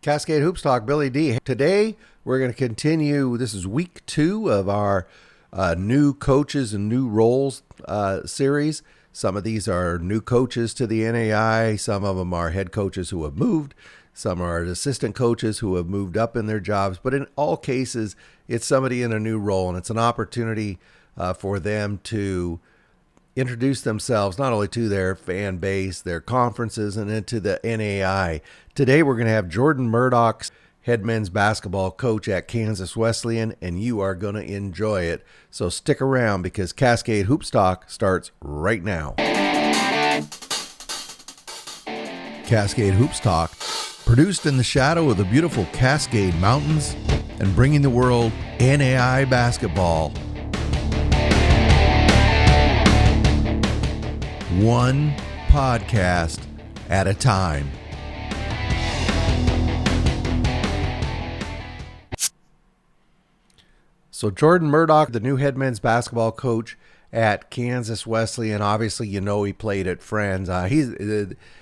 Cascade Hoops Talk, Billy D. Today, we're going to continue. This is week 2 of our new coaches and new roles series. Some of these are new coaches to the NAIA. Some of them are head coaches who have moved. Some are assistant coaches who have moved up in their jobs. But in all cases, it's somebody in a new role, and it's an opportunity for them to introduce themselves not only to their fan base, their conferences, and then to the NAIA. Today, we're going to have Jordan Murdock, head men's basketball coach at Kansas Wesleyan, and you are going to enjoy it. So stick around because Cascade Hoops Talk starts right now. Cascade Hoops Talk, produced in the shadow of the beautiful Cascade Mountains and bringing the world NAIA basketball one podcast at a time. So Jordan Murdock, the new head men's basketball coach at Kansas Wesleyan. Obviously, you know he played at Friends.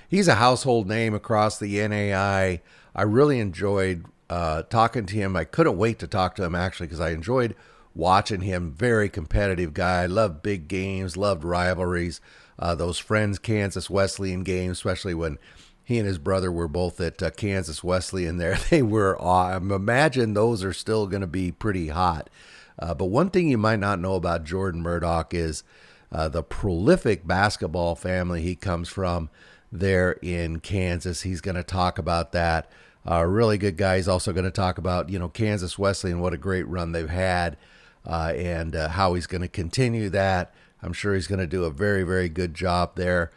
He's a household name across the NAIA. I really enjoyed talking to him. I couldn't wait to talk to him, actually, because I enjoyed watching him. Very competitive guy. Loved big games, loved rivalries. Those Friends Kansas Wesleyan games, especially when he and his brother were both at Kansas Wesleyan there. They were, I imagine those are still going to be pretty hot. But one thing you might not know about Jordan Murdock is the prolific basketball family he comes from there in Kansas. He's going to talk about that. Really good guy. He's also going to talk about, Kansas Wesleyan, what a great run they've had, and how he's going to continue that. I'm sure he's going to do a very, very good job there.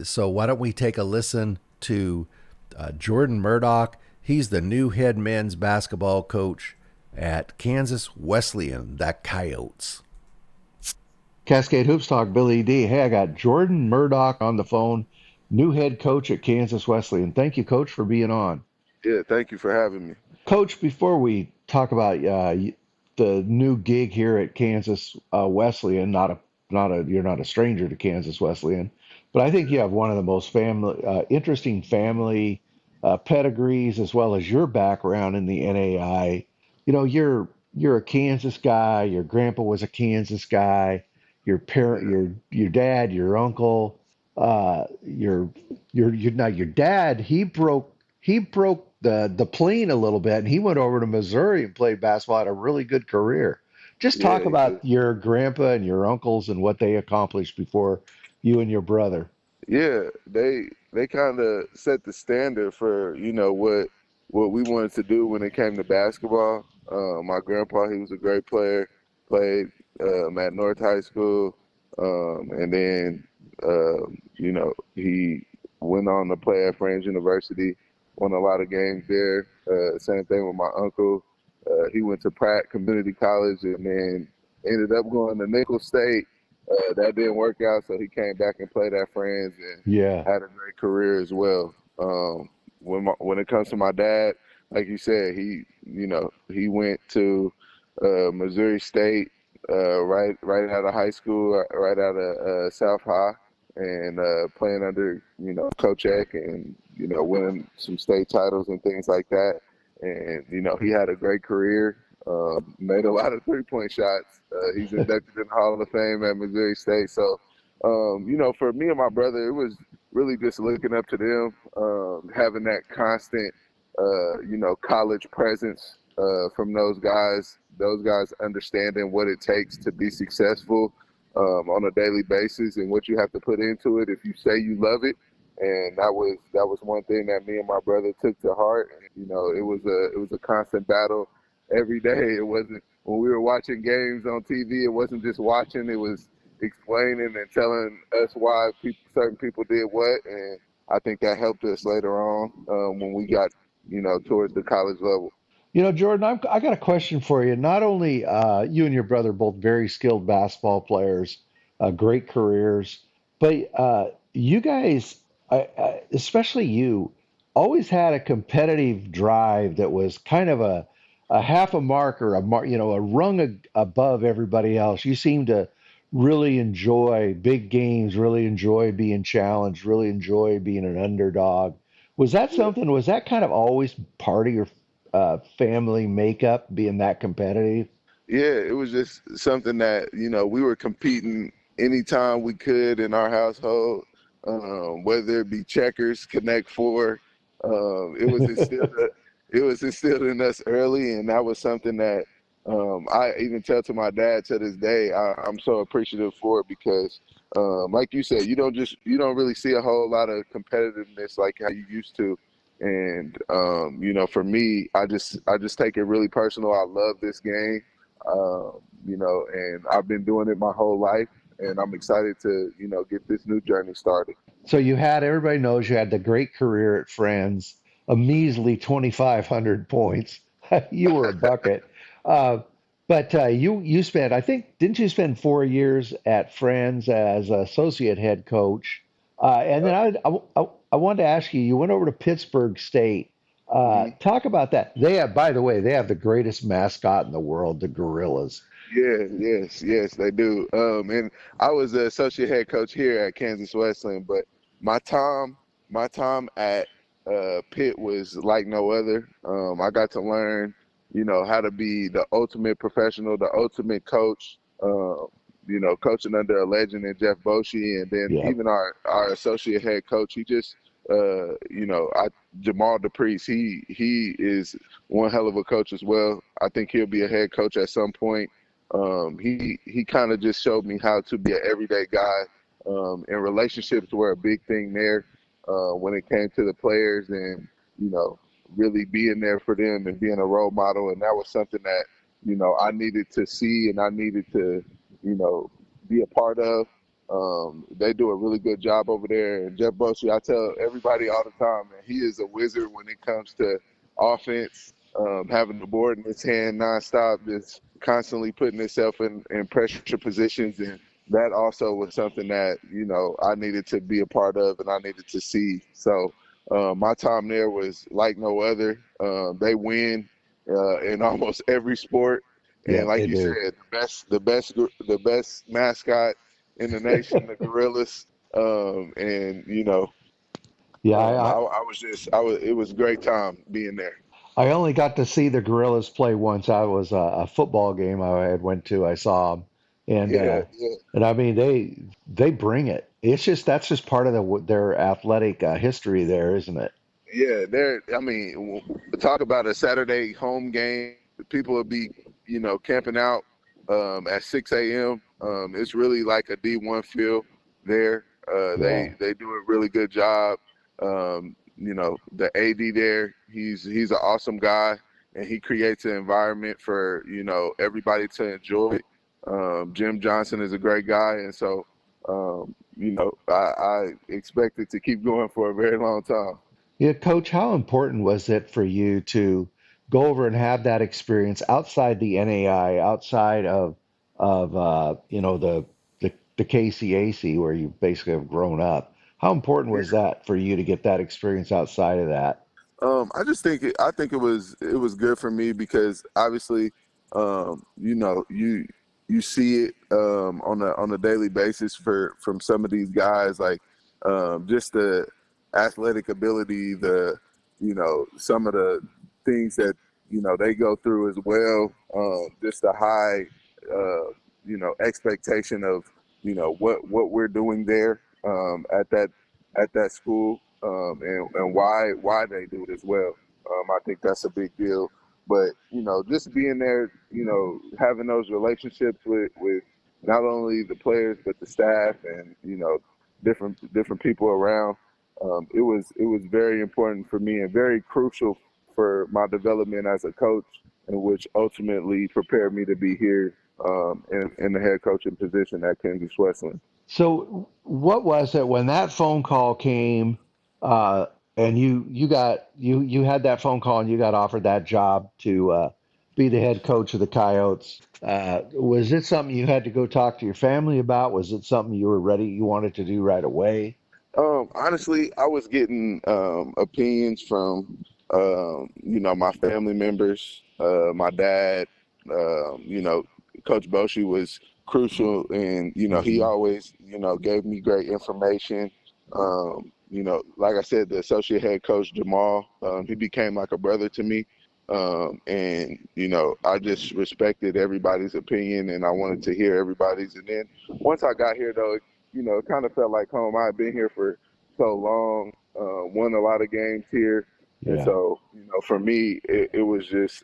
So why don't we take a listen to Jordan Murdock. He's the new head men's basketball coach at Kansas Wesleyan, the Coyotes. Cascade Hoops Talk, Billy D. Hey, I got Jordan Murdock on the phone, new head coach at Kansas Wesleyan. Thank you, Coach, for being on. Yeah, thank you for having me. Coach, before we talk about the new gig here at Kansas Wesleyan, you're not a stranger to Kansas Wesleyan, but I think you have one of the most interesting family pedigrees, as well as your background in the NAIA. You're a Kansas guy. Your grandpa was a Kansas guy. Your dad, your uncle, your dad. He broke the plane a little bit, and he went over to Missouri and played basketball. Had a really good career. Just talk about your grandpa and your uncles and what they accomplished before you and your brother. Yeah, they kind of set the standard for what we wanted to do when it came to basketball. My grandpa, he was a great player, played at North High School, and then he went on to play at Friends University, won a lot of games there. Same thing with my uncle. He went to Pratt Community College and then ended up going to Nicholls State. That didn't work out, so he came back and played at Friends and had a great career as well. When it comes to my dad, like you said, he went to Missouri State right out of high school, right out of South High, and playing under Coach Eck and winning some state titles and things like that. And he had a great career. Made a lot of three-point shots. He's inducted in the Hall of Fame at Missouri State. So, for me and my brother, it was really just looking up to them, having that constant, college presence from those guys understanding what it takes to be successful on a daily basis and what you have to put into it if you say you love it. And that was one thing that me and my brother took to heart. It was a constant battle every day. It wasn't, when we were watching games on TV, it wasn't just watching, it was explaining and telling us why certain people did what. And I think that helped us later on when we got, towards the college level. Jordan, I got a question for you. Not only you and your brother, both very skilled basketball players, great careers, but you guys, especially you, always had a competitive drive that was kind of a half a mark or a rung above everybody else. You seem to really enjoy big games, really enjoy being challenged, really enjoy being an underdog. Was that something? Was that kind of always part of your family makeup, being that competitive? Yeah, it was just something that, we were competing anytime we could in our household, whether it be checkers, Connect Four. It was instilled it was instilled in us early, and that was something that I even tell to my dad to this day. I'm so appreciative for it because, like you said, you don't really see a whole lot of competitiveness like how you used to. And for me, I just take it really personal. I love this game, and I've been doing it my whole life, and I'm excited to, get this new journey started. So you had everybody knows you had the great career at Friends, a measly 2,500 points. You were a bucket. Uh, but you spent, I think, didn't you spend 4 years at Friends as associate head coach? And then Yep. I wanted to ask you, you went over to Pittsburgh State. Mhm. Talk about that. They have, by the way, they have the greatest mascot in the world, the Gorillas. Yeah, yes, they do. And I was the associate head coach here at Kansas Wesleyan, but my time, my time at Pitt was like no other. I got to learn, how to be the ultimate professional, the ultimate coach. Coaching under a legend in Jeff Boshi, and then Yep. even our associate head coach, he just, Jamal DePriest, he is one hell of a coach as well. I think he'll be a head coach at some point. He kind of just showed me how to be an everyday guy. And relationships were a big thing there when it came to the players, and you know really being there for them and being a role model. And that was something that I needed to see and I needed to you know be a part of. They do a really good job over there. And Jeff Boshi, I tell everybody all the time, man, he is a wizard when it comes to offense, having the board in his hand nonstop, just constantly putting himself in pressure positions. And that also was something that, I needed to be a part of and I needed to see. So my time there was like no other. They win in almost every sport. And Yep, like they you said, do. the best mascot in the nation, the Gorillas. And Yeah, it was a great time being there. I only got to see the Gorillas play once. I was a football game I had went to. I saw them, and Yeah, uh, yeah. and I mean they bring it. It's just that's just part of their athletic history there, isn't it? Yeah, there. I mean, talk about a Saturday home game. People will be, camping out at 6 a.m. It's really like a D1 field there. They Yeah. they do a really good job. The AD there, he's an awesome guy, and he creates an environment for everybody to enjoy. Jim Johnson is a great guy, and so I expect it to keep going for a very long time. Yeah, Coach, how important was it for you to go over and have that experience outside the NAI, outside of the KCAC where you basically have grown up? How important was that for you to get that experience outside of that? I think it was good for me because obviously, you see it on a daily basis from some of these guys, like just the athletic ability, some of the things that they go through as well. Just the high expectation of what we're doing there at that school, and why they do it as well. I think that's a big deal. But just being there, having those relationships with not only the players but the staff and different people around. It was very important for me and very crucial for my development as a coach, and which ultimately prepared me to be here in the head coaching position at Kansas Wesleyan. So, what was it when that phone call came, uh, and you had that phone call and you got offered that job to be the head coach of the Coyotes? Was it something you had to go talk to your family about? Was it something you wanted to do right away? Honestly, I was getting opinions from my family members, my dad. Coach Boshi was crucial, and he Hmm. always gave me great information. like I said, the associate head coach, Jamal, he became like a brother to me. And, I just respected everybody's opinion and I wanted to hear everybody's. And then once I got here, though, it kind of felt like home. I had been here for so long, won a lot of games here. And Yeah. so, for me, it was just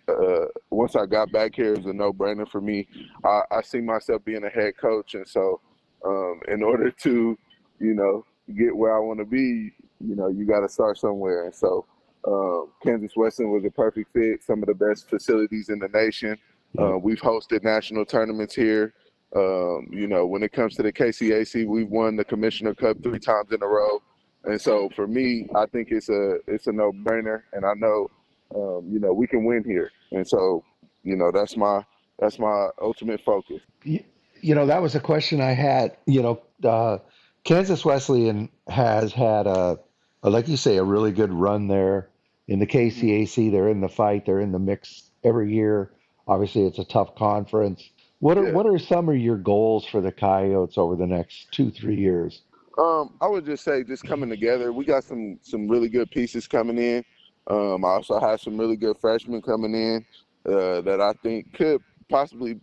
once I got back here, it was a no-brainer for me. I see myself being a head coach. And so in order to, get where I want to be, you got to start somewhere. And so Kansas Wesleyan was a perfect fit, some of the best facilities in the nation. Yep. We've hosted national tournaments here. When it comes to the KCAC, we've won the Commissioner Cup 3 times in a row. And so for me, I think it's a no-brainer, and I know, we can win here. And so, that's my ultimate focus. That was a question I had. Kansas Wesleyan has had like you say, a really good run there in the KCAC. They're in the fight. They're in the mix every year. Obviously, it's a tough conference. What are Yeah. what are some of your goals for the Coyotes over the next 2-3 years? I would just say just coming together. We got some really good pieces coming in. I also have some really good freshmen coming in that I think could possibly,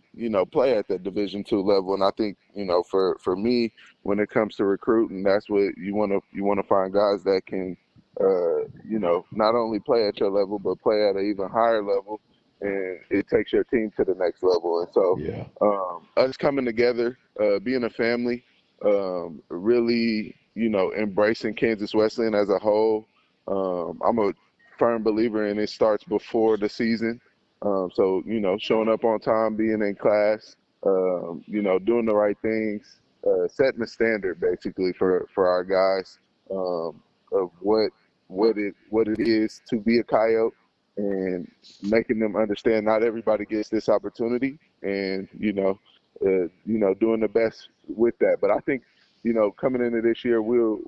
play at that Division II level. And I think, for me, when it comes to recruiting, that's what you want to find guys that can, not only play at your level, but play at an even higher level. And it takes your team to the next level. And so Yeah. us coming together, being a family, really, embracing Kansas Wesleyan as a whole. I'm a firm believer in it starts before the season. So, showing up on time, being in class, doing the right things, setting the standard basically for our guys of what it is to be a Coyote and making them understand not everybody gets this opportunity and, doing the best with that. But I think, coming into this year, we'll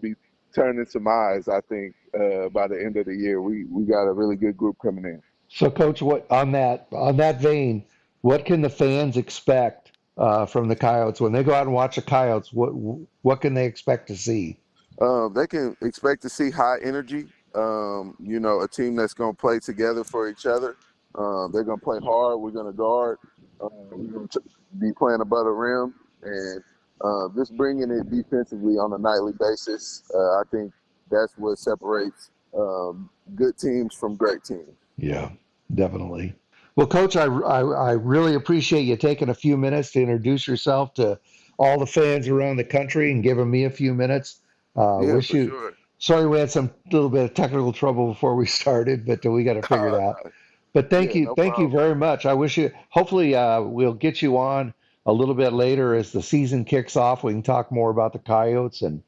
be turning some eyes. I think by the end of the year, we got a really good group coming in. So, Coach, what on that vein, what can the fans expect from the Coyotes when they go out and watch the Coyotes? What can they expect to see? They can expect to see high energy. A team that's going to play together for each other. They're going to play hard. We're going to guard. We're going to be playing above the rim and just bringing it defensively on a nightly basis. I think that's what separates good teams from great teams. Yeah, definitely. Well, Coach, I really appreciate you taking a few minutes to introduce yourself to all the fans around the country and giving me a few minutes. Yeah, Wish for you. sure. Sorry, we had some little bit of technical trouble before we started, but we got to figure it out. But Yeah, no thank you problem. very much. I wish you. Hopefully, we'll get you on a little bit later as the season kicks off. We can talk more about the Coyotes and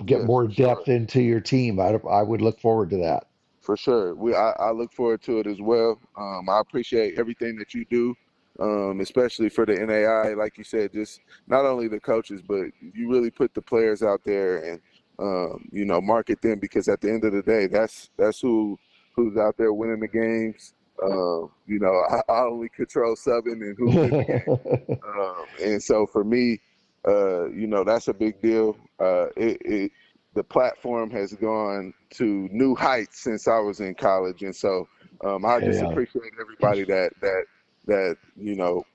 get Yes, more for sure. depth into your team. I would look forward to that. For sure. I look forward to it as well. I appreciate everything that you do, especially for the NAI. Like you said, just not only the coaches, but you really put the players out there and market them because at the end of the day, that's who's out there winning the games. I only control subbing and who's in the game. And so for me, that's a big deal. The platform has gone to new heights since I was in college, and so I just Yeah. appreciate everybody that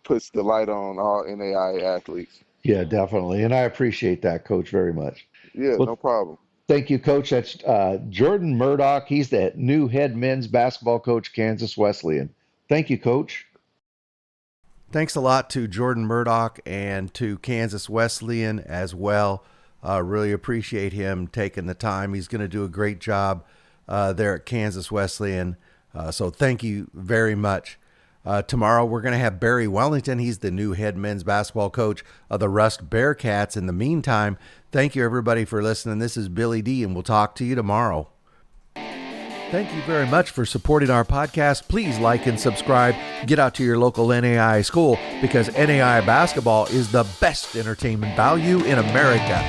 puts the light on all NAIA athletes. Yeah, definitely. And I appreciate that, Coach, very much. Yeah, Well, no problem. thank you, Coach. That's Jordan Murdock. He's the new head men's basketball coach, Kansas Wesleyan. Thank you, Coach. Thanks a lot to Jordan Murdock and to Kansas Wesleyan as well. Really appreciate him taking the time. He's going to do a great job there at Kansas Wesleyan. So thank you very much. Tomorrow we're going to have Barry Wellington. He's the new head men's basketball coach of the Rusk Bearcats. In the meantime, thank you everybody for listening. This is Billy D, and we'll talk to you tomorrow. Thank you very much for supporting our podcast. Please like and subscribe. Get out to your local NAIA school because NAIA basketball is the best entertainment value in America.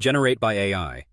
Generate by AI.